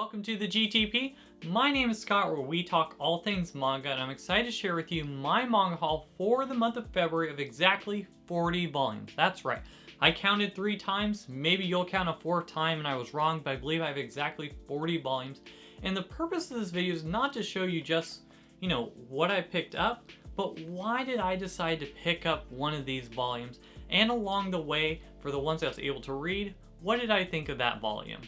Welcome to the GTP. My name is Scott, where we talk all things manga, and I'm excited to share with you my manga haul for the month of February of exactly 40 volumes. That's right. I counted 3 times. Maybe you'll count a 4th time and I was wrong, but I believe I have exactly 40 volumes. And the purpose of this video is not to show you just, what I picked up, but why did I decide to pick up one of these volumes? And along the way, for the ones I was able to read, what did I think of that volume?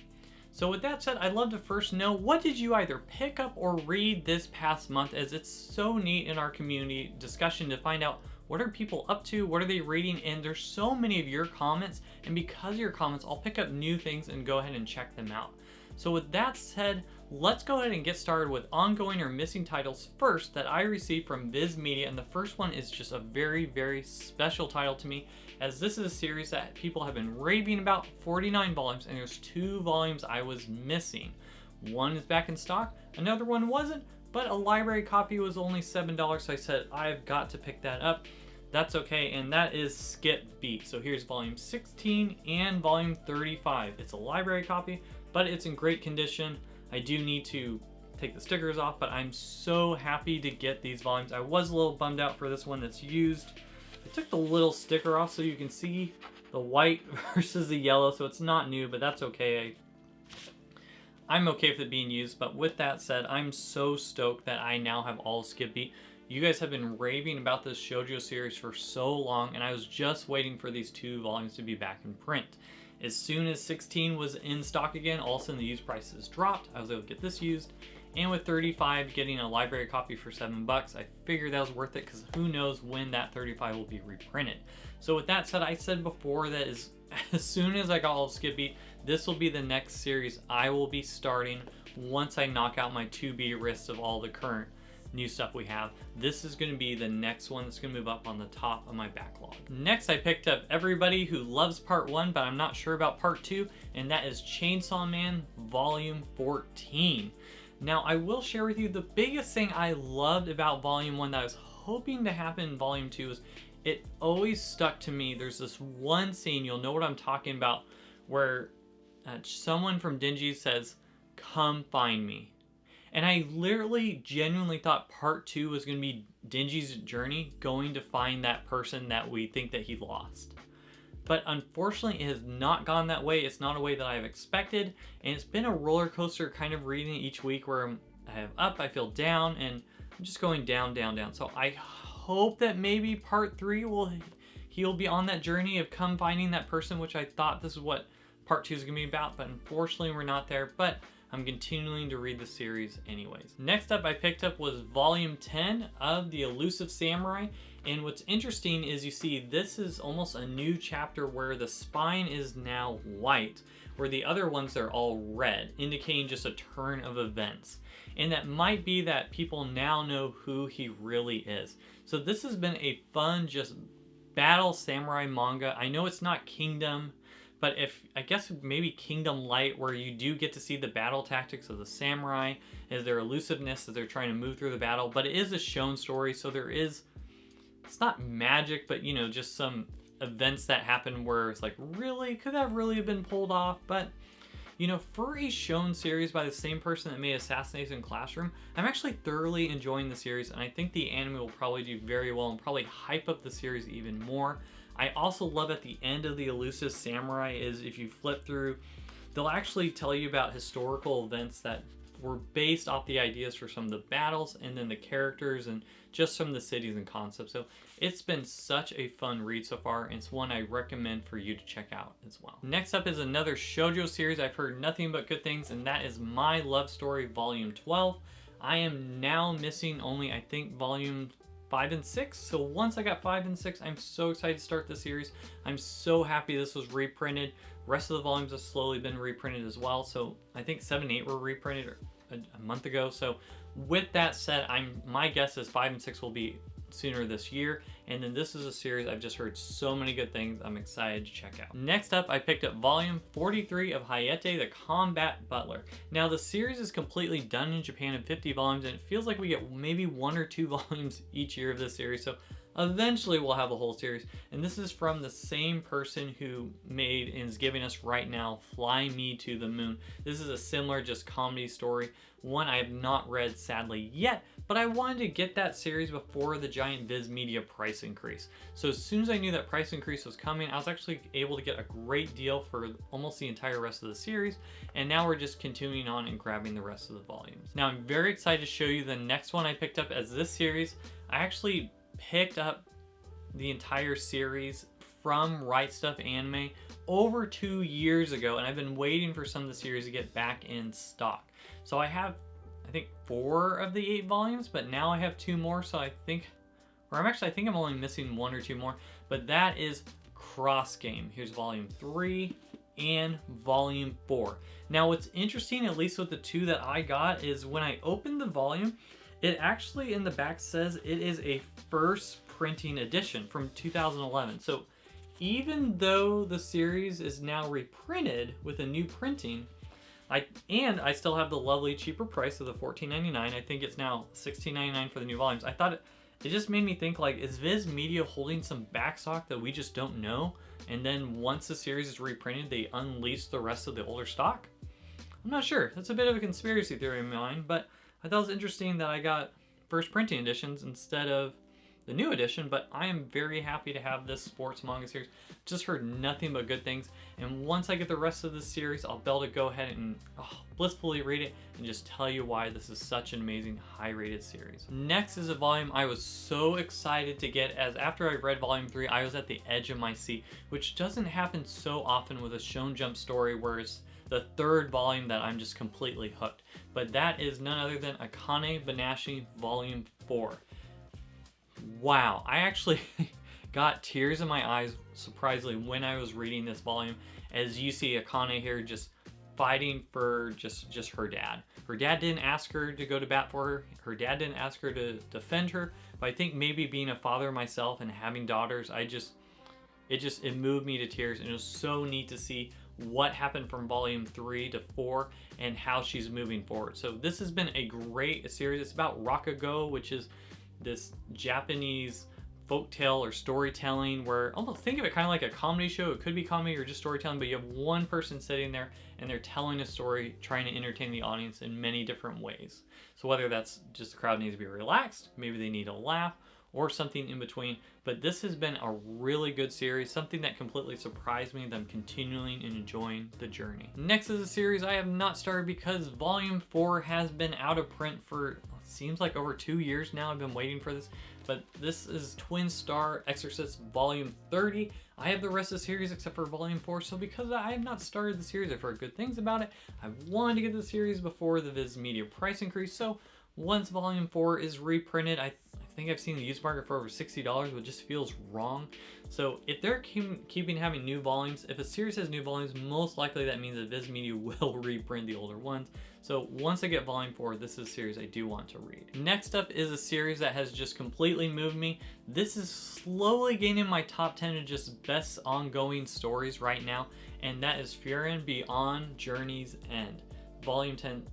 So with that said, I'd love to first know, what did you either pick up or read this past month, as it's so neat in our community discussion to find out what are people up to, what are they reading, and there's so many of your comments, and because of your comments, I'll pick up new things and go ahead and check them out. So with that said, let's go ahead and get started with ongoing or missing titles first that I received from Viz Media, and the first one is just a very, very special title to me, as this is a series that people have been raving about, 49 volumes, and there's 2 volumes I was missing. One is back in stock, another one wasn't, but a library copy was only $7, so I said I've got to pick that up. That's okay, and that is Skip Beat. So here's volume 16 and volume 35. It's a library copy, but it's in great condition. I do need to take the stickers off, but I'm so happy to get these volumes. I was a little bummed out for this one that's used. I took the little sticker off so you can see the white versus the yellow, so it's not new, but that's okay. I'm okay with it being used, but with that said, I'm so stoked that I now have all of Skip Beat. You guys have been raving about this shoujo series for so long, and I was just waiting for these 2 volumes to be back in print. As soon as 16 was in stock again, all of a sudden the used prices dropped. I was able to get this used. And with 35 getting a library copy for $7, I figured that was worth it, because who knows when that 35 will be reprinted. So with that said, I said before that as soon as I got all of Skip Beat, this will be the next series I will be starting once I knock out my 2B list of all the current new stuff we have. This is going to be the next one that's going to move up on the top of my backlog. Next, I picked up Everybody Who Loves Part 1, but I'm not sure about Part 2, and that is Chainsaw Man Volume 14. Now, I will share with you the biggest thing I loved about Volume 1 that I was hoping to happen in Volume 2 is it always stuck to me. There's this one scene, you'll know what I'm talking about, where someone from Dingy says, "Come find me." And I literally genuinely thought Part 2 was going to be Dingy's journey going to find that person that we think that he lost. But unfortunately, it has not gone that way. It's not a way that I've expected. And it's been a roller coaster kind of reading each week where I have up, I feel down, and I'm just going down, down, down. So I hope that maybe Part 3 he'll be on that journey of come finding that person, which I thought this is what Part 2 is going to be about. But unfortunately, we're not there. But I'm continuing to read the series anyways. Next up I picked up was Volume 10 of The Elusive Samurai. And what's interesting is you see this is almost a new chapter where the spine is now white, where the other ones are all red, indicating just a turn of events. And that might be that people now know who he really is. So this has been a fun just battle samurai manga. I know it's not Kingdom, but I guess maybe Kingdom Light, where you do get to see the battle tactics of the samurai, as their elusiveness as they're trying to move through the battle. But it is a shown story, so it's not magic, but just some events that happen where it's like, really? Could that really have been pulled off? But for a shown series by the same person that made Assassination Classroom, I'm actually thoroughly enjoying the series, and I think the anime will probably do very well and probably hype up the series even more. I also love at the end of The Elusive Samurai is if you flip through, they'll actually tell you about historical events that were based off the ideas for some of the battles, and then the characters and just some of the cities and concepts. So it's been such a fun read so far, and it's one I recommend for you to check out as well. Next up is another shoujo series I've heard nothing but good things, and that is My Love Story Volume 12. I am now missing only, I think, Volume 5 and 6. So once I got 5 and 6, I'm so excited to start the series. I'm so happy this was reprinted. Rest of the volumes have slowly been reprinted as well. So I think 7 and 8 were reprinted a month ago. So with that said, my guess is 5 and 6 will be sooner this year. And then this is a series I've just heard so many good things. I'm excited to check out. Next up, I picked up volume 43 of Hayate the Combat Butler. Now the series is completely done in Japan in 50 volumes, and it feels like we get maybe 1 or 2 volumes each year of this series. So Eventually we'll have a whole series, and this is from the same person who made and is giving us right now Fly Me to the Moon. This is a similar just comedy story, one I have not read sadly yet, but I wanted to get that series before the giant Viz Media price increase. So as soon as I knew that price increase was coming, I was actually able to get a great deal for almost the entire rest of the series, and now we're just continuing on and grabbing the rest of the volumes. Now I'm very excited to show you the next one I picked up as this series. I actually picked up the entire series from Right Stuff Anime over 2 years ago, and I've been waiting for some of the series to get back in stock. So I have, I think, 4 of the 8 volumes, but now I have 2 more, so I think I'm only missing 1 or 2 more, but that is Cross Game. Here's volume 3 and volume 4. Now what's interesting, at least with the 2 that I got, is when I opened the volume, it actually in the back says it is a first printing edition from 2011. So even though the series is now reprinted with a new printing, I still have the lovely cheaper price of the $14.99. I think it's now $16.99 for the new volumes. I thought it just made me think, like, is Viz Media holding some back stock that we just don't know? And then once the series is reprinted, they unleash the rest of the older stock? I'm not sure. That's a bit of a conspiracy theory of mine, but I thought it was interesting that I got first printing editions instead of the new edition, but I am very happy to have this sports manga series. Just heard nothing but good things, and once I get the rest of the series, I'll be able to go ahead and blissfully read it and just tell you why this is such an amazing high-rated series. Next is a volume I was so excited to get, as after I read volume 3, I was at the edge of my seat, which doesn't happen so often with a Shonen Jump story where it's the 3rd volume that I'm just completely hooked. But that is none other than Akane Banashi Volume 4. Wow, I actually got tears in my eyes, surprisingly, when I was reading this volume, as you see Akane here just fighting for just her dad. Her dad didn't ask her to go to bat for her. Her dad didn't ask her to defend her. But I think maybe being a father myself and having daughters, it moved me to tears, and it was so neat to see what happened from volume 3 to 4 and how she's moving forward. So this has been a great series. It's about Rakugo, which is this Japanese folktale or storytelling where, almost think of it kind of like a comedy show. It could be comedy or just storytelling, but you have one person sitting there and they're telling a story, trying to entertain the audience in many different ways. So whether that's just the crowd needs to be relaxed, maybe they need a laugh, or something in between. But this has been a really good series, something that completely surprised me that I'm continuing and enjoying the journey. Next is a series I have not started because volume 4 has been out of print for, seems like over 2 years now. I've been waiting for this, but this is Twin Star Exorcist volume 30. I have the rest of the series except for volume 4, so because I have not started the series, I've heard good things about it. I wanted to get the series before the Viz Media price increase, so once volume 4 is reprinted, I think I've seen the used market for over $60, which just feels wrong. So if they're keeping having new volumes, if a series has new volumes, most likely that means that Viz Media will reprint the older ones. So once I get volume 4, this is a series I do want to read. Next up is a series that has just completely moved me. This is slowly gaining my top 10 of just best ongoing stories right now, and that is Frieren Beyond Journey's End. Volume 10.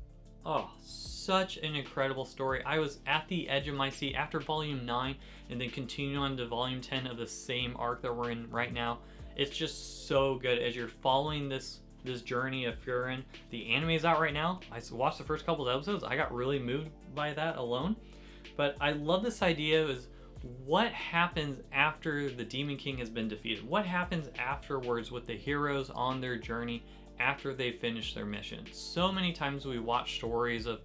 Oh, such an incredible story. I was at the edge of my seat after volume 9 and then continue on to volume 10 of the same arc that we're in right now. It's just so good as you're following this journey of Frieren. The anime is out right now. I watched the first couple of episodes. I got really moved by that alone. But I love this idea is what happens after the Demon King has been defeated? What happens afterwards with the heroes on their journey after they finish their mission? So many times we watch stories of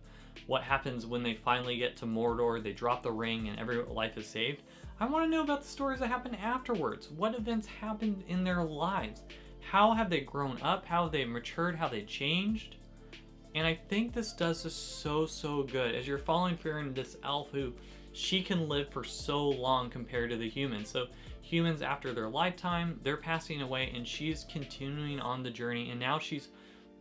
what happens when they finally get to Mordor, they drop the ring and every life is saved. I want to know about the stories that happen afterwards. What events happened in their lives? How have they grown up? How have they matured? How they changed? And I think this does this so good as you're following Frieren, this elf who she can live for so long compared to the humans. So humans, after their lifetime, they're passing away and she's continuing on the journey, and now she's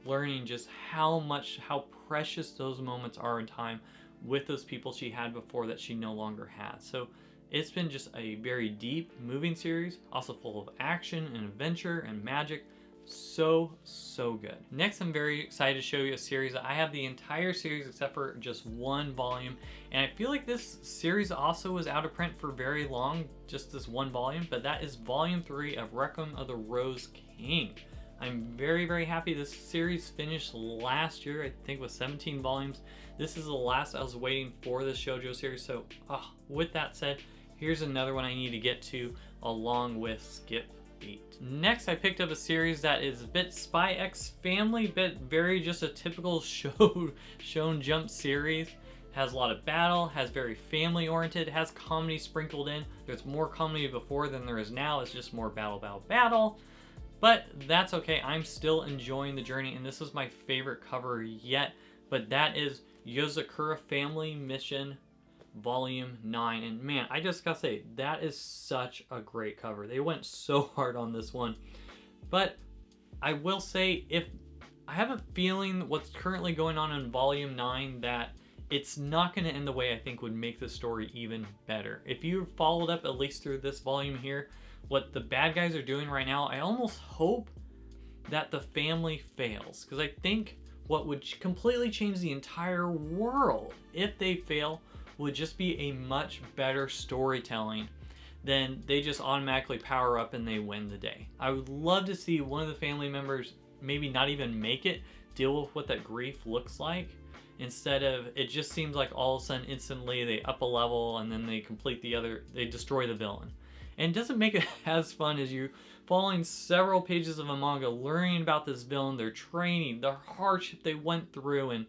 learning just how precious those moments are in time with those people she had before that she no longer has. So it's been just a very deep, moving series, also full of action and adventure and magic. So good. Next, I'm very excited to show you a series. I have the entire series except for just one volume, and I feel like this series also was out of print for very long, just this one volume, but that is volume 3 of Requiem of the Rose King. I'm very happy. This series finished last year, I think with 17 volumes. This is the last I was waiting for this shoujo series, so with that said, here's another one I need to get to along with Skip Beat. Next, I picked up a series that is a bit Spy X Family, bit very just a typical Shonen Jump series. Has a lot of battle, has very family oriented, has comedy sprinkled in. There's more comedy before than there is now. It's just more battle. But that's okay. I'm still enjoying the journey, and this is my favorite cover yet. But that is Yozakura Family Mission Volume 9, and man, I just gotta say, that is such a great cover. They went so hard on this one. But I will say, if I have a feeling what's currently going on in Volume 9, that it's not going to end the way I think would make the story even better. If you followed up at least through this volume here, what the bad guys are doing right now, I almost hope that the family fails, because I think what would completely change the entire world if they fail would just be a much better storytelling than they just automatically power up and they win the day. I would love to see one of the family members maybe not even make it, deal with what that grief looks like, instead of it just seems like all of a sudden instantly they up a level and then they destroy the villain. And it doesn't make it as fun as you following several pages of a manga, learning about this villain, their training, the hardship they went through, and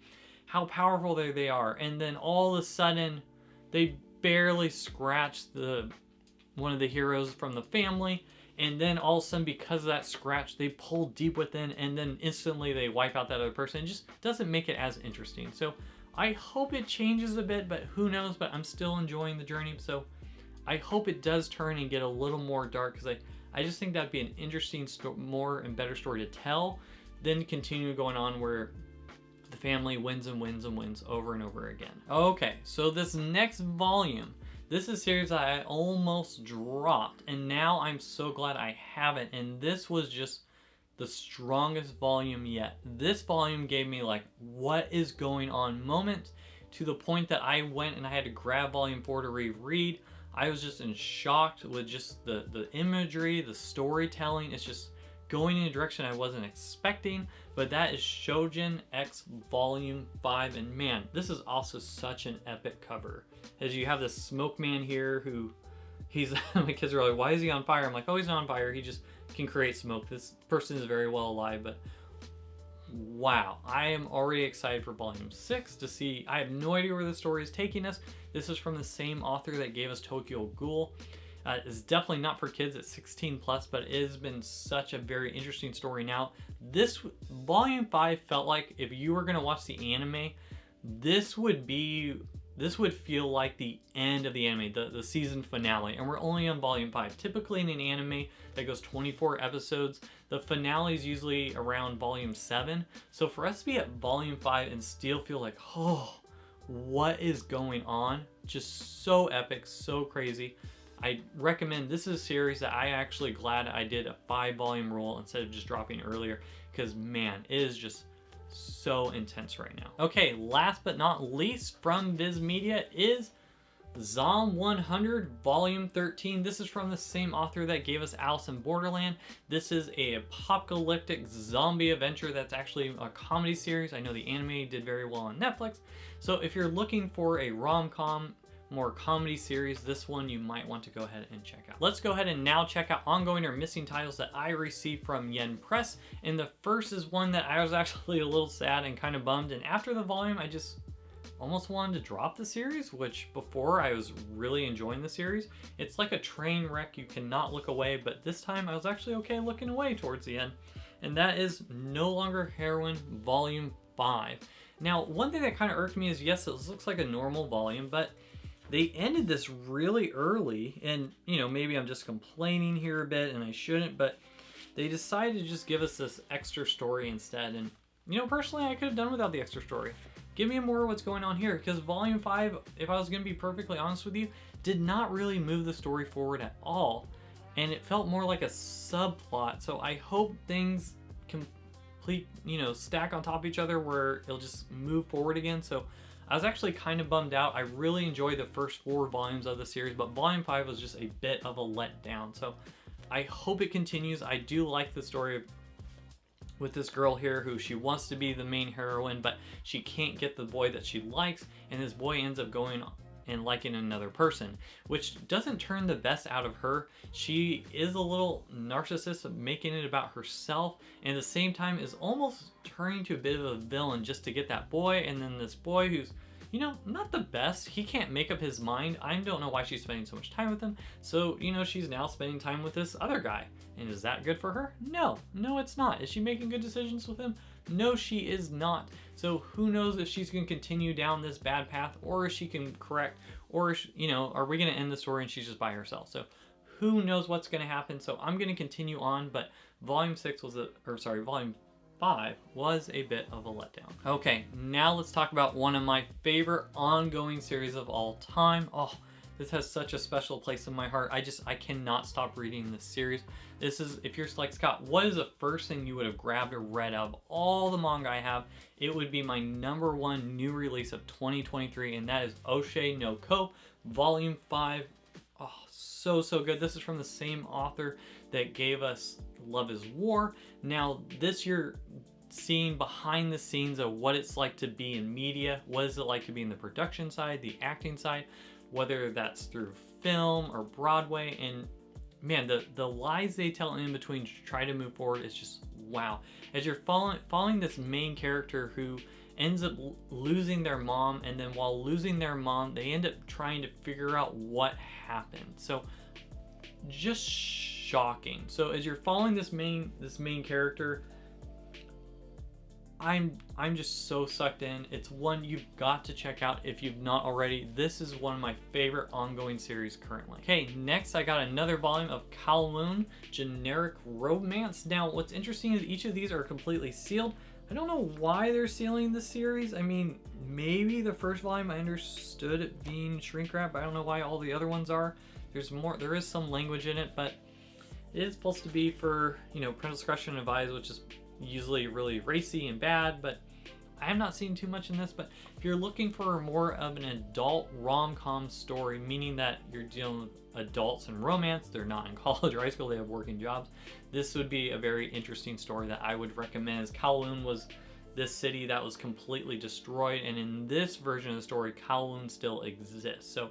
how powerful they are, and then all of a sudden they barely scratch one of the heroes from the family, and then all of a sudden because of that scratch they pull deep within, and then instantly they wipe out that other person. It just doesn't make it as interesting. So I hope it changes a bit, but who knows. But I'm still enjoying the journey, so I hope it does turn and get a little more dark, because I just think that'd be an interesting more and better story to tell than continue going on where the family wins over and over again. Okay, so this next volume, this is a series that I almost dropped, and now I'm so glad I haven't, and this was just the strongest volume yet. This volume gave me like, what is going on moments, to the point that I went and I had to grab volume 4 to reread. I was just in shock with just the imagery, the storytelling. It's just going in a direction I wasn't expecting. But that is Shojin X Volume 5, and man, this is also such an epic cover. As you have this smoke man here who, my kids are like, why is he on fire? I'm like, oh, he's not on fire, he just can create smoke. This person is very well alive. But wow, I am already excited for Volume 6 to see. I have no idea where the story is taking us. This is from the same author that gave us Tokyo Ghoul. It's definitely not for kids, it's 16 plus, but it has been such a very interesting story. Now, this Volume 5 felt like if you were going to watch the anime, this would feel like the end of the anime, the season finale, and we're only on Volume 5. Typically in an anime that goes 24 episodes, the finale is usually around Volume 7. So for us to be at Volume 5 and still feel like, oh, what is going on? Just so epic, so crazy. I recommend, this is a series that I actually glad I did a 5-volume roll instead of just dropping earlier, because man, it is just so intense right now. Okay, last but not least from Viz Media is Zom 100 Volume 13. This is from the same author that gave us Alice in Borderland. This is a apocalyptic zombie adventure that's actually a comedy series. I know the anime did very well on Netflix. So if you're looking for a rom-com, more comedy series, this one you might want to go ahead and check out. Let's go ahead and now check out ongoing or missing titles that I received from Yen Press. And the first is one that I was actually a little sad and kind of bummed, and after the volume I just almost wanted to drop the series, which before I was really enjoying the series. It's like a train wreck, you cannot look away, but this time I was actually okay looking away towards the end. And that is No Longer Heroine Volume 5. Now, one thing that kind of irked me is, yes, it looks like a normal volume, but they ended this really early, and you know, maybe I'm just complaining here a bit and I shouldn't, but they decided to just give us this extra story instead. And you know, personally, I could have done without the extra story. Give me more of what's going on here, because Volume 5, if I was going to be perfectly honest with you, did not really move the story forward at all, and it felt more like a subplot. So I hope things complete, stack on top of each other where it'll just move forward again. So I was actually kind of bummed out. I really enjoyed the first 4 volumes of the series, but volume 5 was just a bit of a letdown. So I hope it continues. I do like the story with this girl here who she wants to be the main heroine, but she can't get the boy that she likes, and this boy ends up going and liking another person, which doesn't turn the best out of her. She is a little narcissist, making it about herself, and at the same time is almost turning to a bit of a villain just to get that boy. And then this boy who's, not the best. He can't make up his mind. I don't know why she's spending so much time with him. So, she's now spending time with this other guy. And is that good for her? No, it's not. Is she making good decisions with him? No, she is not. So who knows if she's going to continue down this bad path, or if she can correct, or, are we going to end the story and she's just by herself? So who knows what's going to happen. So I'm going to continue on, but volume 5 was a bit of a letdown. Okay, now let's talk about one of my favorite ongoing series of all time. Oh, this has such a special place in my heart. I cannot stop reading this series. This is, if you're like, Scott, what is the first thing you would have grabbed or read out of all the manga I have? It would be my #1 new release of 2023, and that is Oshe no Ko, Volume 5. Oh, so good. This is from the same author that gave us Love is War. Now, this you're seeing behind the scenes of what it's like to be in media. What is it like to be in the production side, the acting side, whether that's through film or Broadway. And man, the lies they tell in between to try to move forward is just wow. As you're following this main character who ends up losing their mom, and then while losing their mom, they end up trying to figure out what happened. So just shocking. So as you're following this main character, I'm just so sucked in. It's one you've got to check out if you've not already. This is one of my favorite ongoing series currently. Okay, next I got another volume of Kowloon Generic Romance. Now, what's interesting is each of these are completely sealed. I don't know why they're sealing this series. I mean, maybe the first volume I understood it being shrink wrap, but I don't know why all the other ones are. There is some language in it, but it is supposed to be for, parental discretion advised, which is usually really racy and bad, but I have not seen too much in this. But if you're looking for more of an adult rom-com story, meaning that you're dealing with adults in romance, they're not in college or high school, they have working jobs, this would be a very interesting story that I would recommend. As Kowloon was this city that was completely destroyed, and in this version of the story, Kowloon still exists. So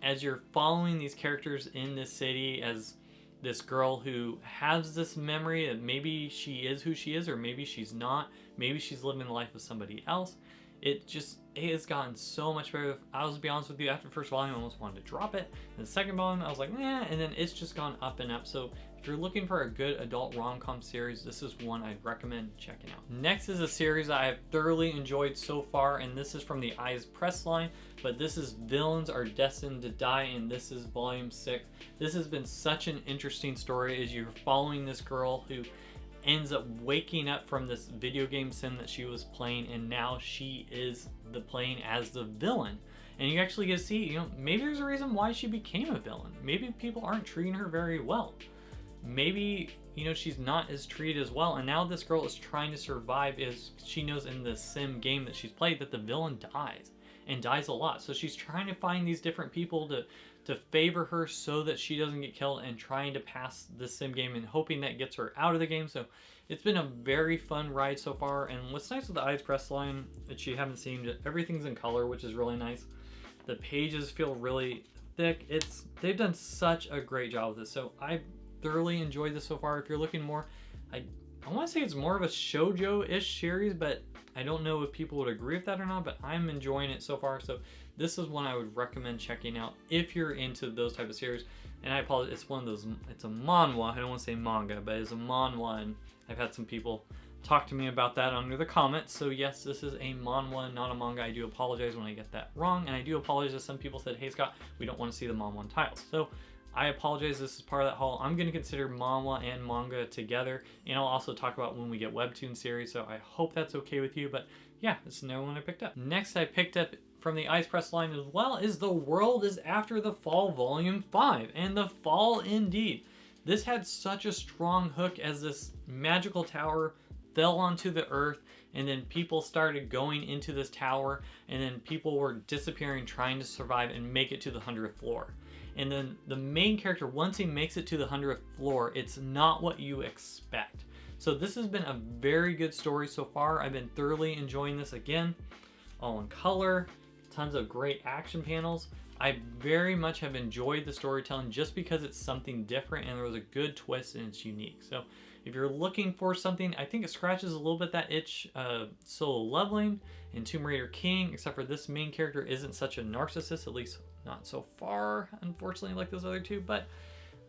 as you're following these characters in this city, as this girl who has this memory that maybe she is who she is, or maybe she's not, maybe she's living the life of somebody else, it has gotten so much better. I'll be honest with you, after the first volume I almost wanted to drop it, and the second volume I was like, eh, and then it's just gone up and up. So if you're looking for a good adult rom-com series, this is one I'd recommend checking out. Next is a series I have thoroughly enjoyed so far, and this is from the Eyes Press line, but this is Villains Are Destined to Die, and this is volume 6. This has been such an interesting story as you're following this girl who ends up waking up from this video game sim that she was playing, and now she is playing as the villain. And you actually get to see, maybe there's a reason why she became a villain. Maybe people aren't treating her very well. Maybe, she's not as treated as well, and now this girl is trying to survive as she knows in the sim game that she's played that the villain dies, and dies a lot. So she's trying to find these different people to favor her so that she doesn't get killed, and trying to pass the sim game and hoping that gets her out of the game. So it's been a very fun ride so far, and what's nice with the Eyes Press line that you haven't seen, everything's in color, which is really nice. The pages feel really thick. They've done such a great job with this. So I thoroughly enjoyed this so far. If you're looking more, I want to say it's more of a shoujo-ish series, but I don't know if people would agree with that or not, but I'm enjoying it so far. So this is one I would recommend checking out if you're into those type of series. And I apologize, it's one of those, it's a manhwa, I don't want to say manga, but it's a manhwa, and I've had some people talk to me about that under the comments. So yes, this is a manhwa, not a manga. I do apologize when I get that wrong, and I do apologize if some people said, hey Scott, we don't want to see the manhwa titles. So I apologize, this is part of that haul. I'm going to consider manhwa and manga together, and I'll also talk about when we get webtoon series, so I hope that's okay with you. But yeah, this is another one I picked up. Next I picked up from the Eyes Press line as well is The World is After the Fall Volume 5, and the fall indeed. This had such a strong hook as this magical tower fell onto the earth, and then people started going into this tower, and then people were disappearing trying to survive and make it to the 100th floor. And then the main character, once he makes it to the 100th floor, it's not what you expect. So this has been a very good story so far. I've been thoroughly enjoying this. Again, all in color, tons of great action panels. I very much have enjoyed the storytelling just because it's something different and there was a good twist and it's unique. So if you're looking for something, I think it scratches a little bit that itch, Solo Leveling and Tomb Raider King, except for this main character isn't such a narcissist, at least not so far, unfortunately, like those other two. But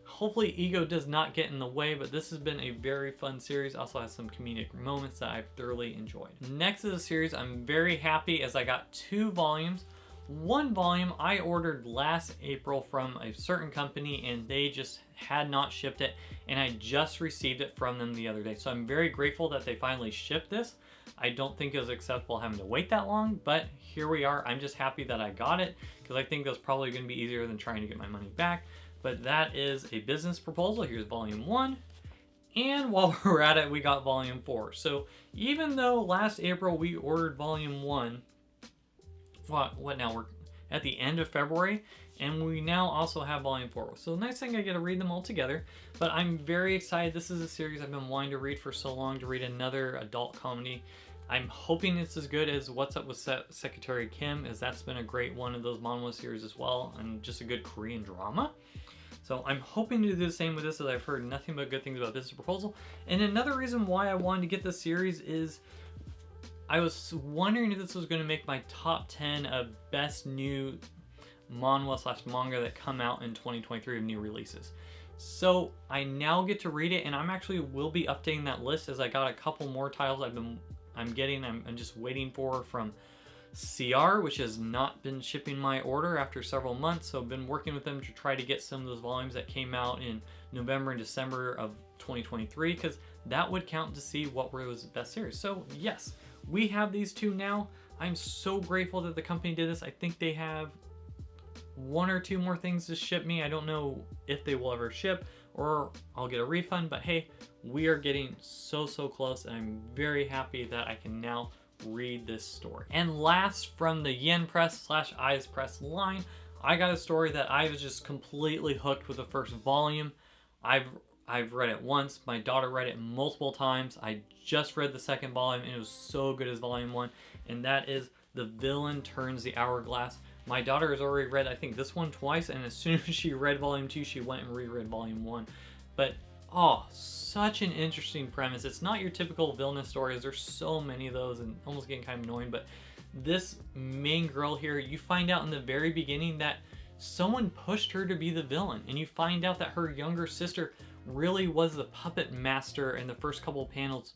hopefully ego does not get in the way, but this has been a very fun series. Also has some comedic moments that I've thoroughly enjoyed. Next is a series I'm very happy as I got 2 volumes. One volume I ordered last April from a certain company and they just had not shipped it, and I just received it from them the other day. So I'm very grateful that they finally shipped this. I don't think it was acceptable having to wait that long, but here we are. I'm just happy that I got it because I think that's probably going to be easier than trying to get my money back. But that is A Business Proposal. Here's volume 1. And while we're at it, we got volume 4. So even though last April we ordered volume 1, what now? We're at the end of February, and we now also have volume 4. So the nice thing, I get to read them all together. But I'm very excited. This is a series I've been wanting to read for so long, to read another adult comedy. I'm hoping it's as good as What's Up with Secretary Kim, as that's been a great one of those manhwa series as well, and just a good Korean drama. So I'm hoping to do the same with this, as I've heard nothing but good things about Business Proposal. And another reason why I wanted to get this series is I was wondering if this was going to make my top 10 of best new manhwa/manga that come out in 2023 of new releases. So I now get to read it, and I'm will be updating that list as I got a couple more titles I'm just waiting for from CR, which has not been shipping my order after several months. So I've been working with them to try to get some of those volumes that came out in November and December of 2023, because that would count to see what was the best series. So yes, we have these 2 now. I'm so grateful that the company did this. I think they have 1 or 2 more things to ship me. I don't know if they will ever ship or I'll get a refund, but hey, we are getting so close, and I'm very happy that I can now read this story. And last, from the Yen Press / Eyes Press line, I got a story that I was just completely hooked with the first volume. I've read it once. My daughter read it multiple times. I just read the second volume, and it was so good as volume 1, and that is The Villain Turns the Hourglass. My daughter has already read, I think, this one twice, and as soon as she read volume 2, she went and reread volume 1. But oh, such an interesting premise. It's not your typical villainous stories. There's so many of those and almost getting kind of annoying, but this main girl here, you find out in the very beginning that someone pushed her to be the villain, and you find out that her younger sister really was the puppet master in the first couple of panels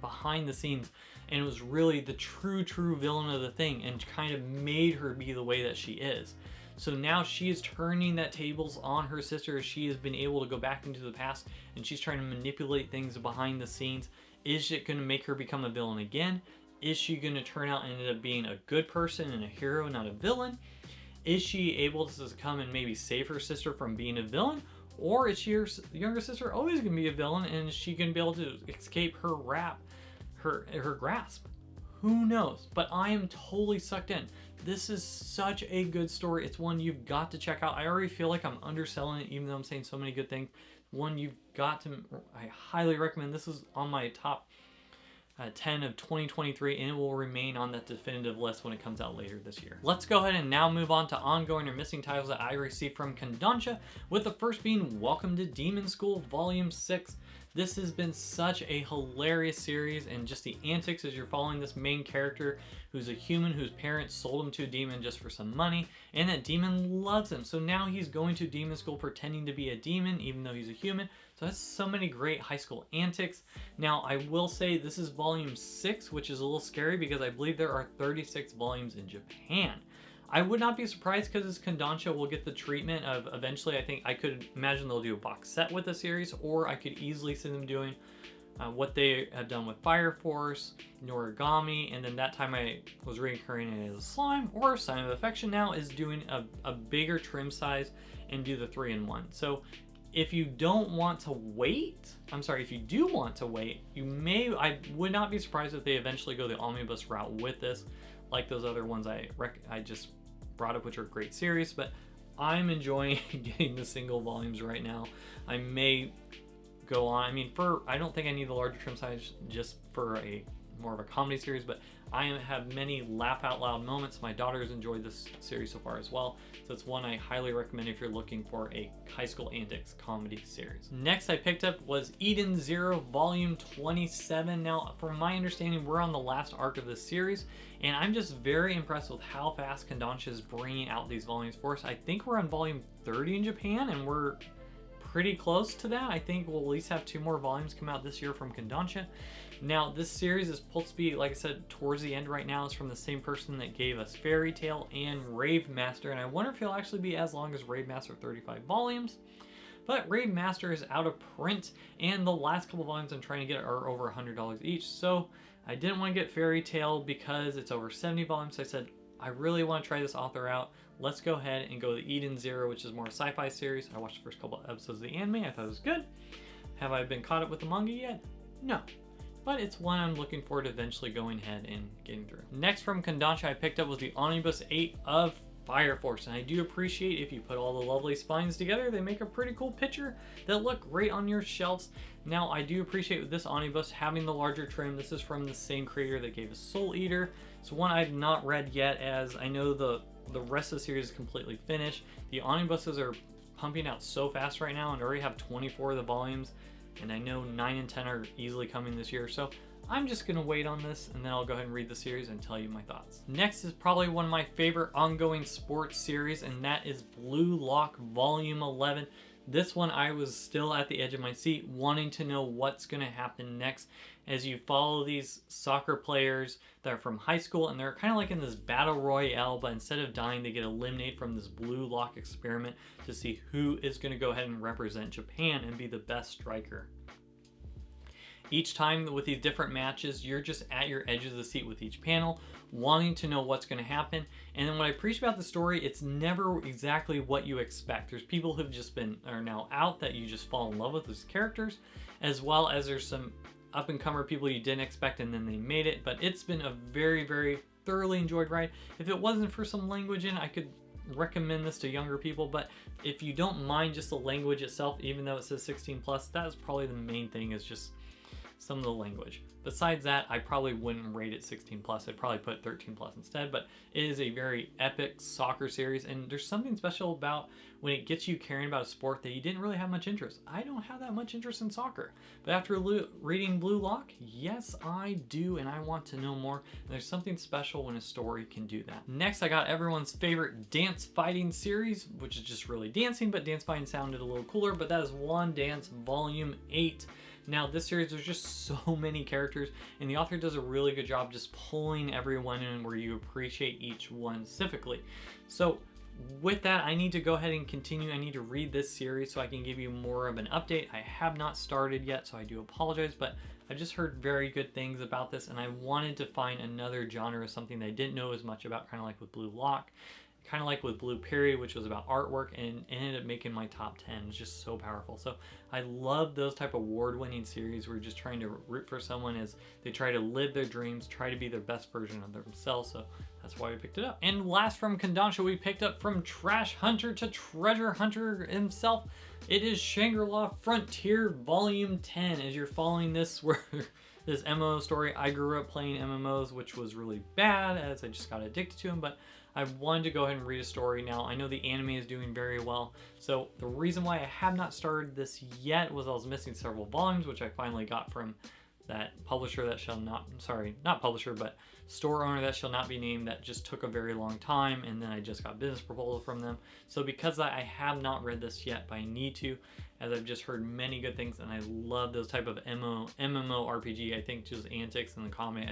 behind the scenes, and it was really the true villain of the thing, and kind of made her be the way that she is. So now she is turning that tables on her sister, as she has been able to go back into the past, and she's trying to manipulate things behind the scenes. Is it going to make her become a villain again? Is she going to turn out and end up being a good person and a hero, not a villain? Is she able to come and maybe save her sister from being a villain? Or is your younger sister always going to be a villain, and is she going to be able to escape her her grasp? Who knows? But I am totally sucked in. This is such a good story. It's one you've got to check out. I already feel like I'm underselling it, even though I'm saying so many good things. One you've got to, I highly recommend. This is on my top 10 of 2023, and it will remain on that definitive list when it comes out later this year. Let's go ahead and now move on to ongoing or missing titles that I received from Kodansha, with the first being Welcome to Demon School Volume 6. This has been such a hilarious series, and just the antics as you're following this main character who's a human whose parents sold him to a demon just for some money, and that demon loves him. So now he's going to demon school pretending to be a demon even though he's a human. So that's so many great high school antics. Now I will say this is volume 6, which is a little scary because I believe there are 36 volumes in Japan. I would not be surprised because this Kodansha will get the treatment of eventually, I could imagine they'll do a box set with the series, or I could easily see them doing what they have done with Fire Force, Noragami, and then that time I was reincarnated as a slime, or Sign of Affection now is doing a bigger trim size and do the 3-in-1. So if you don't want to wait, if you do want to wait, I would not be surprised if they eventually go the omnibus route with this, like those other ones I just brought up, which are great series, but I'm enjoying getting the single volumes right now. I may go on, I don't think I need the larger trim size just for more of a comedy series, but I have many laugh out loud moments. My daughter's enjoyed this series so far as well, so it's one I highly recommend if you're looking for a high school antics comedy series. Next I picked up was Eden Zero Volume 27. Now, from my understanding, we're on the last arc of this series, and I'm just very impressed with how fast Kodansha is bringing out these volumes for us. I think we're on volume 30 in Japan, and we're pretty close to that. I think we'll at least have 2 more volumes come out this year from Kodansha. Now, this series is supposed to be, like I said, towards the end right now. It's from the same person that gave us Fairy Tail and Rave Master, and I wonder if he'll actually be as long as Rave Master, 35 volumes. But Rave Master is out of print, and the last couple volumes I'm trying to get are over $100 each, so I didn't want to get Fairy Tail because it's over 70 volumes, so I said, I really want to try this author out. Let's go ahead and go to Eden Zero, which is more a sci-fi series. I watched the first couple episodes of the anime. I thought it was good. Have I been caught up with the manga yet? No. But it's one I'm looking forward to eventually going ahead and getting through. Next from Kodansha I picked up was the Omnibus 8 of Fire Force, and I do appreciate if you put all the lovely spines together, they make a pretty cool picture that look great on your shelves. Now, I do appreciate with this omnibus having the larger trim. This is from the same creator that gave us Soul Eater. It's one I've not read yet, as I know the rest of the series is completely finished. The omnibuses are pumping out so fast right now and already have 24 of the volumes, and I know 9 and 10 are easily coming this year, so I'm just gonna wait on this and then I'll go ahead and read the series and tell you my thoughts. Next is probably one of my favorite ongoing sports series, and that is Blue Lock Volume 11. This one I was still at the edge of my seat wanting to know what's gonna happen next, as you follow these soccer players that are from high school, and they're kind of like in this battle royale, but instead of dying they get eliminated from this Blue Lock experiment to see who is gonna go ahead and represent Japan and be the best striker. Each time with these different matches, you're just at your edge of the seat with each panel, wanting to know what's going to happen. And then what I appreciate about the story, it's never exactly what you expect. There's people who've just are now out that you just fall in love with as characters, as well as there's some up-and-comer people you didn't expect and then they made it. But it's been a very, very thoroughly enjoyed ride. If it wasn't for some language in, I could recommend this to younger people, but if you don't mind just the language itself, even though it says 16+, that is probably the main thing, is just some of the language. Besides that, I probably wouldn't rate it 16+. I'd probably put 13+ instead, but it is a very epic soccer series, and there's something special about when it gets you caring about a sport that you didn't really have much interest. I don't have that much interest in soccer, but after reading Blue Lock, yes, I do, and I want to know more. And there's something special when a story can do that. Next, I got everyone's favorite dance fighting series, which is just really dancing, but dance fighting sounded a little cooler, but that is One Dance Volume 8. Now, this series, there's just so many characters, and the author does a really good job just pulling everyone in where you appreciate each one specifically. So with that, I need to go ahead and continue. I need to read this series so I can give you more of an update. I have not started yet, so I do apologize, but I've just heard very good things about this, and I wanted to find another genre, something that I didn't know as much about, kind of like with Blue Lock. Kind of like with Blue Period, which was about artwork, and ended up making my top 10. It's just so powerful. So I love those type of award-winning series where you're just trying to root for someone as they try to live their dreams, try to be their best version of themselves. So that's why we picked it up. And last from Kodansha, we picked up From Trash Hunter to Treasure Hunter himself. It is Shangri-La Frontier Volume 10. As you're following this MMO story, I grew up playing MMOs, which was really bad as I just got addicted to them, but I wanted to go ahead and read a story now. I know the anime is doing very well, so the reason why I have not started this yet was I was missing several volumes, which I finally got from that publisher that shall not, not publisher, but store owner that shall not be named, that just took a very long time, and then I just got business proposal from them. So because I have not read this yet, but I need to, as I've just heard many good things, and I love those type of MMORPG. I think just antics and the comment,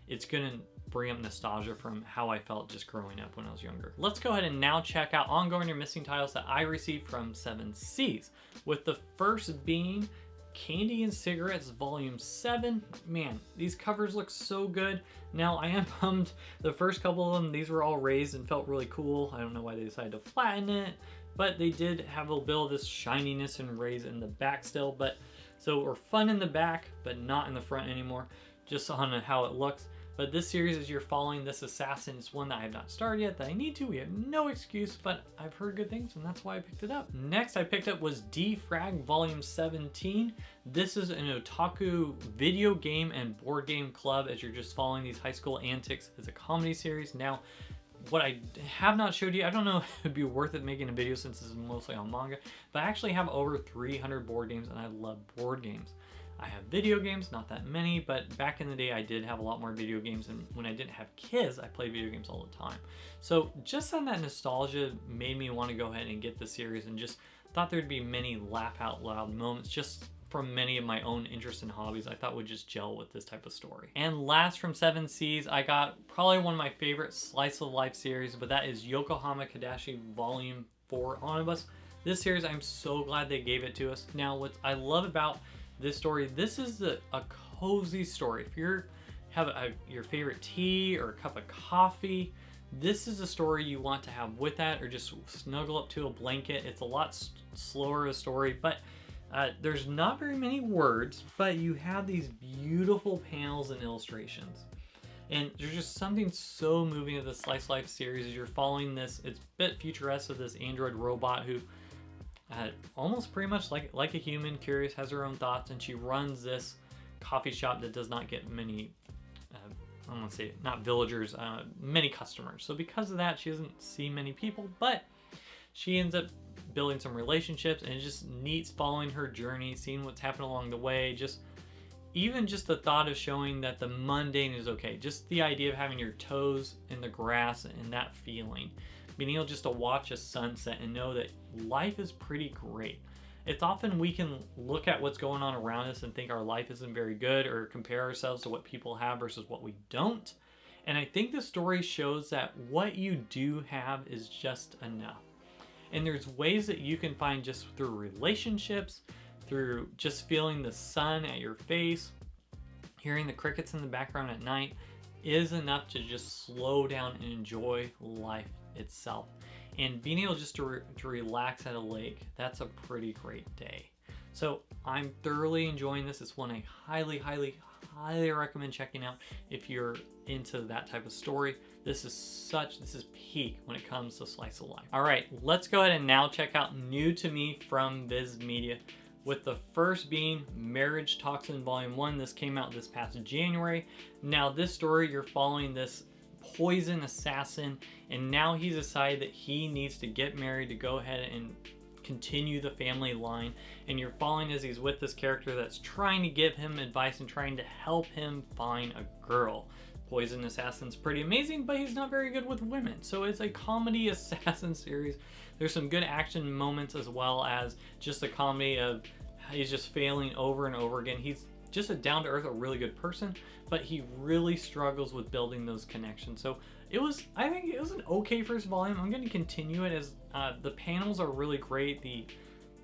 it's gonna bring up nostalgia from how I felt just growing up when I was younger. Let's go ahead and now check out ongoing or missing titles that I received from 7 Seas, with the first being Candy and Cigarettes Volume 7. Man, these covers look so good. Now, I am bummed. The first couple of them, these were all raised and felt really cool. I don't know why they decided to flatten it, but they did have a bit of this shininess and raise in the back still. But so we're fun in the back, but not in the front anymore, just on how it looks. But this series, as you're following this assassin, is one that I have not started yet, that I need to. We have no excuse, but I've heard good things, and that's why I picked it up. Next I picked up was Defrag Volume 17. This is an otaku video game and board game club as you're just following these high school antics. It's a comedy series. Now, what I have not showed you, I don't know if it'd be worth it making a video since this is mostly on manga, but I actually have over 300 board games, and I love board games. I have video games, not that many, but back in the day I did have a lot more video games, and when I didn't have kids, I played video games all the time. So just on that nostalgia made me want to go ahead and get the series, and just thought there'd be many laugh out loud moments just from many of my own interests and hobbies I thought would just gel with this type of story. And last from 7 Seas, I got probably one of my favorite slice of life series, but that is Yokohama Kadashi Volume 4 Omnibus. This series, I'm so glad they gave it to us. Now, what I love about this story, this is a cozy story. If you have your favorite tea or a cup of coffee, this is a story you want to have with that, or just snuggle up to a blanket. It's a lot slower a story, but there's not very many words, but you have these beautiful panels and illustrations. And there's just something so moving of the slice life series as you're following this. It's a bit futuresque of this android robot who almost pretty much like a human, curious, has her own thoughts, and she runs this coffee shop that does not get many, I don't want to say not villagers, many customers. So because of that, she doesn't see many people, but she ends up building some relationships, and it's just neat following her journey, seeing what's happened along the way. Even just the thought of showing that the mundane is okay. Just the idea of having your toes in the grass and that feeling. Being able just to watch a sunset and know that life is pretty great. It's often we can look at what's going on around us and think our life isn't very good, or compare ourselves to what people have versus what we don't. And I think the story shows that what you do have is just enough. And there's ways that you can find just through relationships, through just feeling the sun at your face, hearing the crickets in the background at night, is enough to just slow down and enjoy life itself. And being able just to relax at a lake, that's a pretty great day. So I'm thoroughly enjoying this. It's one I highly recommend checking out if you're into that type of story. This is peak when it comes to slice of life. All right, let's go ahead and now check out new to me from Viz Media, with the first being Marriage Toxin Volume 1. This came out this past January. Now this story, you're following this poison assassin, and now he's decided that he needs to get married to go ahead and continue the family line. And you're following as he's with this character that's trying to give him advice and trying to help him find a girl. Poison assassin's pretty amazing, but he's not very good with women. So it's a comedy assassin series. There's some good action moments, as well as just a comedy of he's just failing over and over again. He's just a down-to-earth, a really good person, but he really struggles with building those connections. So I think it was an okay first volume. I'm going to continue it as the panels are really great.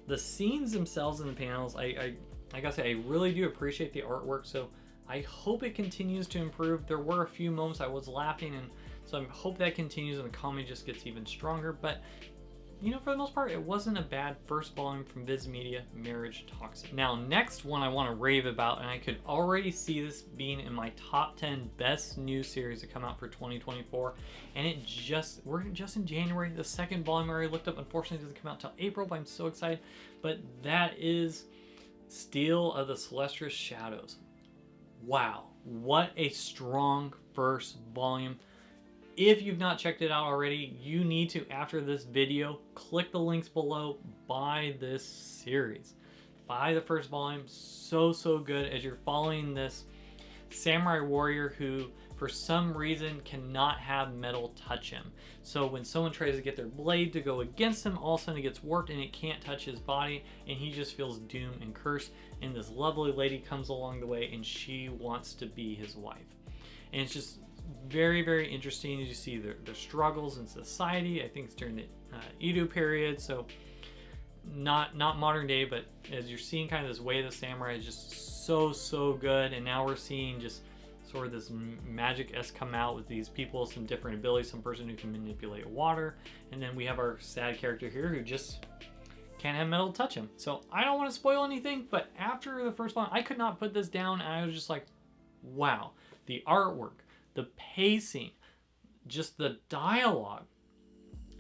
The scenes themselves in the panels, I gotta say, I really do appreciate the artwork. So I hope it continues to improve. There were a few moments I was laughing, and so I hope that continues and the comedy just gets even stronger. But you know, for the most part, it wasn't a bad first volume from Viz Media, Marriage Toxin. Now, next one I want to rave about, and I could already see this being in my top 10 best new series to come out for 2024. And we're just in January. The second volume I already looked up, unfortunately, doesn't come out till April, but I'm so excited. But that is Steel of the Celestial Shadows. Wow, what a strong first volume. If you've not checked it out already, you need to, after this video, click the links below, buy this series. Buy the first volume. So good as you're following this samurai warrior who, for some reason, cannot have metal touch him. So when someone tries to get their blade to go against him, all of a sudden it gets warped and it can't touch his body, and he just feels doom and curse. And this lovely lady comes along the way, and she wants to be his wife. And it's just very interesting as you see their struggles in society. I think it's during the Edo period, so not modern day, but as you're seeing kind of this Way of the Samurai is just so good. And now we're seeing just sort of this magic-esque come out with these people, some different abilities, some person who can manipulate water, and then we have our sad character here who just can't have metal touch him. So I don't want to spoil anything, but after the first one, I could not put this down, and I was just like, wow. The artwork, the pacing, just the dialogue,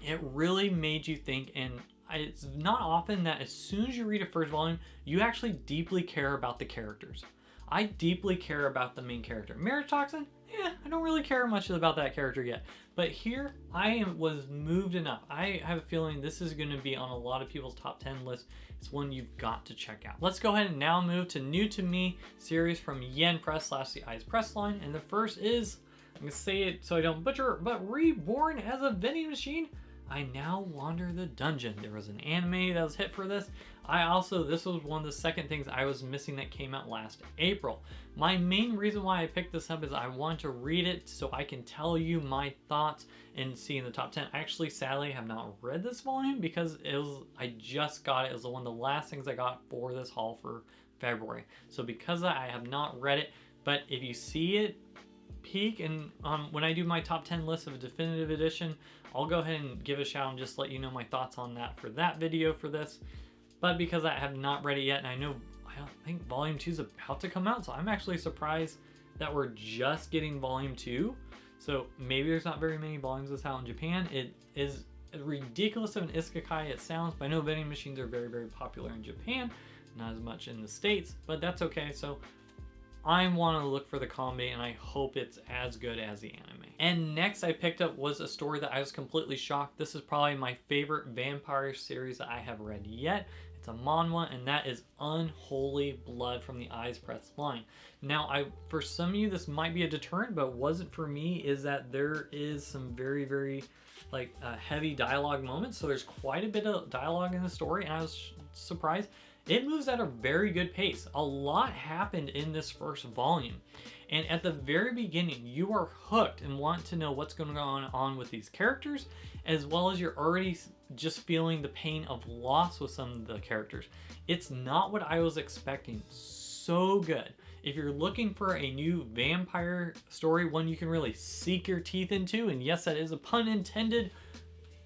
it really made you think. And it's not often that as soon as you read a first volume, you actually deeply care about the characters. I deeply care about the main character. Maritoxin, I don't really care much about that character yet. But here, was moved enough. I have a feeling this is going to be on a lot of people's top 10 list. It's one you've got to check out. Let's go ahead and now move to New to Me series from Yen Press / the Eyes Press line. And the first is, I'm going to say it so I don't butcher it, but Reborn as a Vending Machine, I Now Wander the Dungeon. There was an anime that was hit for this. This was one of the second things I was missing that came out last April. My main reason why I picked this up is I want to read it so I can tell you my thoughts and see in the top 10. I actually, sadly, have not read this volume because I just got it. It was one of the last things I got for this haul for February. So because of that, I have not read it. But if you see it peak, and when I do my top 10 list of a definitive edition, I'll go ahead and give a shout and just let you know my thoughts on that for that video for this. But because I have not read it yet, and I don't think volume 2 is about to come out, so I'm actually surprised that we're just getting volume 2. So maybe there's not very many volumes of this out in Japan. It is ridiculous of an isekai it sounds, but I know vending machines are very popular in Japan, not as much in the States, but that's okay. So I want to look for the comedy, and I hope it's as good as the anime. And next I picked up was a story that I was completely shocked. This is probably my favorite vampire series that I have read yet. It's a manhwa, and that is Unholy Blood from the Eyes Press line. Now, for some of you, this might be a deterrent, but wasn't for me, is that there is some very heavy dialogue moments. So there's quite a bit of dialogue in the story, and I was surprised. It moves at a very good pace. A lot happened in this first volume. And at the very beginning, you are hooked and want to know what's going on with these characters, as well as you're already just feeling the pain of loss with some of the characters. It's not what I was expecting. So good. If you're looking for a new vampire story, one you can really sink your teeth into, and yes, that is a pun intended,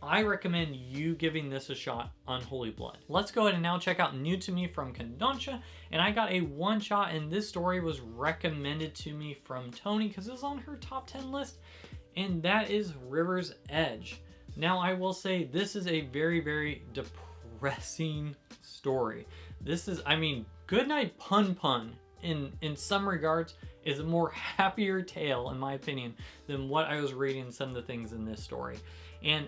I recommend you giving this a shot, Unholy Blood. Let's go ahead and now check out New to Me from Kodansha. And I got a one-shot, and this story was recommended to me from Tony because it was on her top 10 list, and that is River's Edge. Now, I will say this is a very depressing story. This is, Goodnight Pun in some regards is a more happier tale, in my opinion, than what I was reading some of the things in this story. And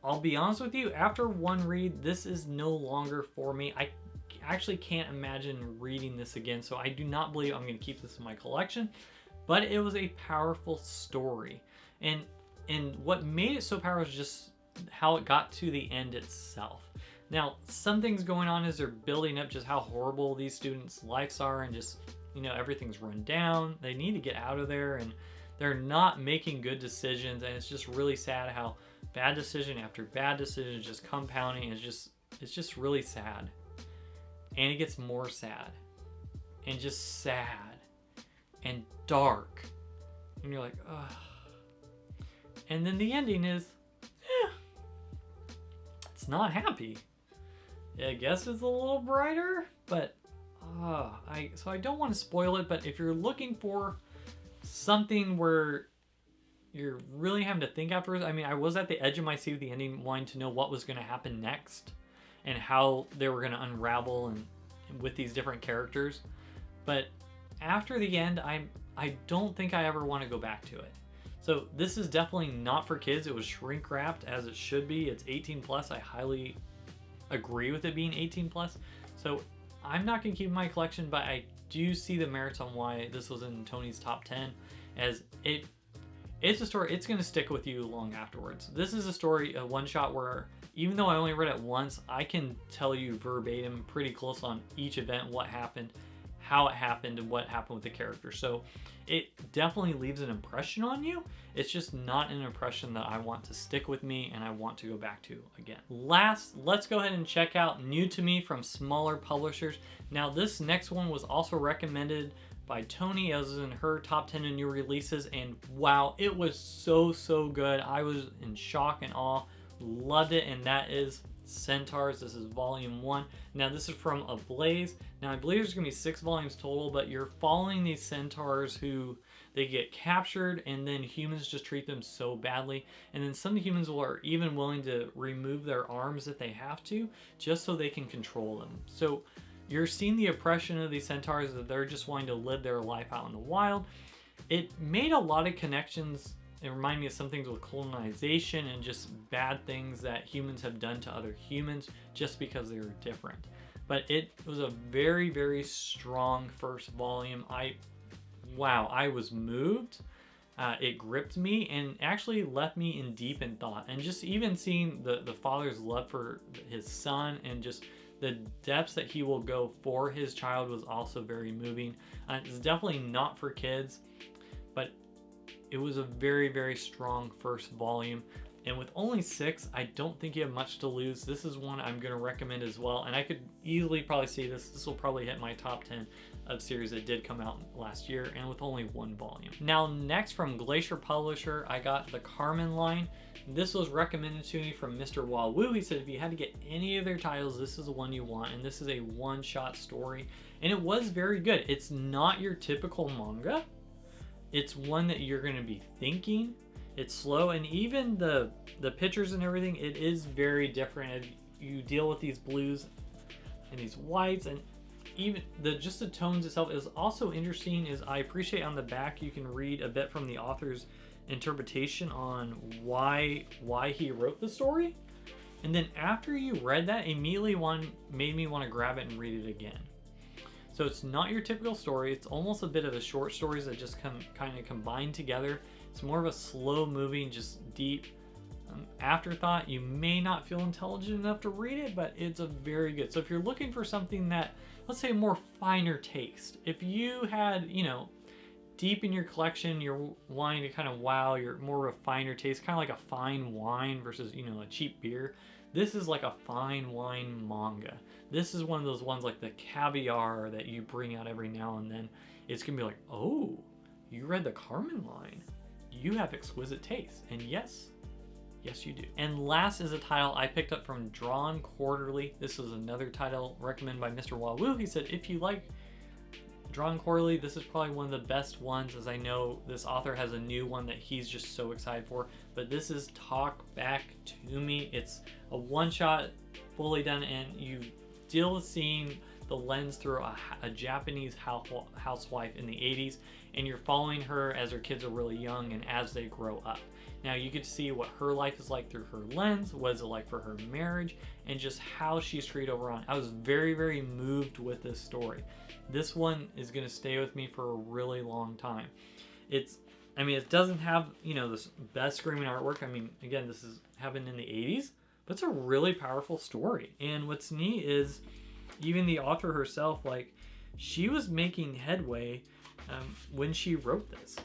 I'll be honest with you, after one read, this is no longer for me. I actually can't imagine reading this again, so I do not believe I'm going to keep this in my collection. But it was a powerful story. And what made it so powerful is just how it got to the end itself. Now, some things going on as they're building up just how horrible these students' lives are, and just, everything's run down. They need to get out of there, and they're not making good decisions, and it's just really sad how bad decision after bad decision is just compounding. It's just really sad. And it gets more sad. And just sad. And dark. And you're like, ugh. And then the ending is, it's not happy. I guess it's a little brighter, but so I don't want to spoil it, but if you're looking for something where you're really having to think afterwards, I was at the edge of my seat with the ending, wanting to know what was going to happen next and how they were going to unravel and with these different characters. But after the end, I don't think I ever want to go back to it. So this is definitely not for kids. It was shrink wrapped as it should be. It's 18 plus. I highly agree with it being 18 plus. So I'm not going to keep my collection, but I do see the merits on why this was in Tony's top 10, as it's a story, it's going to stick with you long afterwards. This is a story, a one-shot where, even though I only read it once, I can tell you verbatim, pretty close on each event, what happened, how it happened and what happened with the character. So it definitely leaves an impression on you. It's just not an impression that I want to stick with me and I want to go back to again. Last, let's go ahead and check out New to Me from smaller publishers. Now this next one was also recommended by Tony, as in her top 10 of new releases, and wow, it was so good. I was in shock and awe, loved it, and that is Centaurs. This is volume 1. Now this is from Ablaze. Now I believe there's gonna be 6 volumes total, but you're following these centaurs who they get captured and then humans just treat them so badly, and then some humans are even willing to remove their arms if they have to just so they can control them. So you're seeing the oppression of these centaurs, that they're just wanting to live their life out in the wild. It made a lot of connections. It reminded me of some things with colonization and just bad things that humans have done to other humans just because they were different. But it was a very strong first volume. I was moved. It gripped me and actually left me in deep in thought. And just even seeing the father's love for his son and just the depths that he will go for his child was also very moving. It's definitely not for kids, but it was a very strong first volume. And with only 6, I don't think you have much to lose. This is one I'm going to recommend as well. And I could easily probably see this. This will probably hit my top 10 of series that did come out last year, and with only 1 volume. Now next from Glacier Publisher, I got the Carmen line. This was recommended to me from Mr. Wawu. He said if you had to get any of their titles, this is the one you want, and this is a one-shot story. And it was very good. It's not your typical manga. It's one that you're going to be thinking. It's slow, and even the pictures and everything, it is very different. You deal with these blues and these whites, and even the tones itself is also interesting. Is I appreciate on the back you can read a bit from the author's interpretation on why he wrote the story, and then after you read that, immediately made me want to grab it and read it again. So it's not your typical story. It's almost a bit of a short stories that just kind of combined together. It's more of a slow moving, just deep afterthought. You may not feel intelligent enough to read it, but it's a very good. So if you're looking for something that, let's say, more finer taste, if you had, deep in your collection, you're wanting to kind of wow, you're more of a finer taste, kind of like a fine wine versus, a cheap beer. This is like a fine wine manga. This is one of those ones like the caviar that you bring out every now and then. It's gonna be like, oh, you read the Carmen line. You have exquisite taste. And yes, you do. And last is a title I picked up from Drawn Quarterly. This is another title recommended by Mr. Wawu. He said, if you like Drawn Quarterly, this is probably one of the best ones, as I know this author has a new one that he's just so excited for. But this is Talk Back to Me. It's a one-shot, fully done, and you deal with seeing the lens through a Japanese housewife in the 80s, and you're following her as her kids are really young and as they grow up. Now you get to see what her life is like through her lens, what is it like for her marriage, and just how she's treated overall. I was very moved with this story. This one is going to stay with me for a really long time. It doesn't have, this best screaming artwork. Again, this is happened in the 80s, but it's a really powerful story. And what's neat is even the author herself, she was making headway when she wrote this.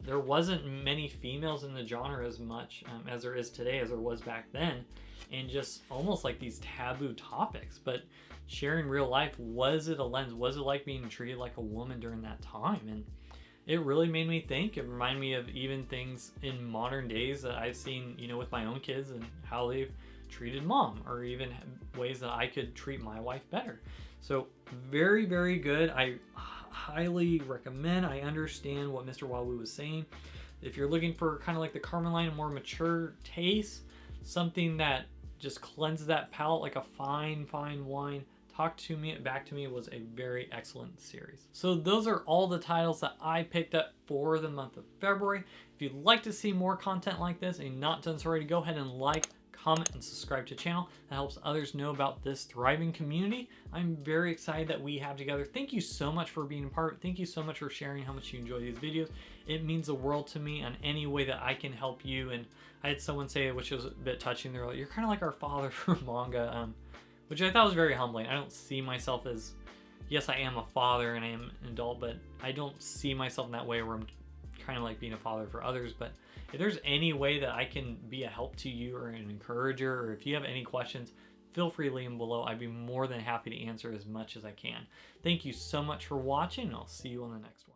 There wasn't many females in the genre as much as there is today, as there was back then, and just almost like these taboo topics. But sharing real life, was it a lens? Was it like being treated like a woman during that time? And it really made me think. It reminded me of even things in modern days that I've seen, with my own kids and how they've treated mom, or even ways that I could treat my wife better. So very good. I highly recommend. I understand what Mr. Wawu was saying. If you're looking for kind of like the Carmen line, a more mature taste, something that just cleanses that palate like a fine wine, Back to Me was a very excellent series. So those are all the titles that I picked up for the month of February. If you'd like to see more content like this and you're not done so already, go ahead and like, comment, and subscribe to the channel. That helps others know about this thriving community I'm very excited that we have together. Thank you so much for being a part. Thank you so much for sharing how much you enjoy these videos. It means the world to me on any way that I can help you. And I had someone say, which was a bit touching, they're like, you're kind of like our father for manga, which I thought was very humbling. I don't see myself as, yes, I am a father and I am an adult, but I don't see myself in that way where I'm kind of like being a father for others. But if there's any way that I can be a help to you or an encourager, or if you have any questions, feel free to leave them below. I'd be more than happy to answer as much as I can. Thank you so much for watching, and I'll see you on the next one.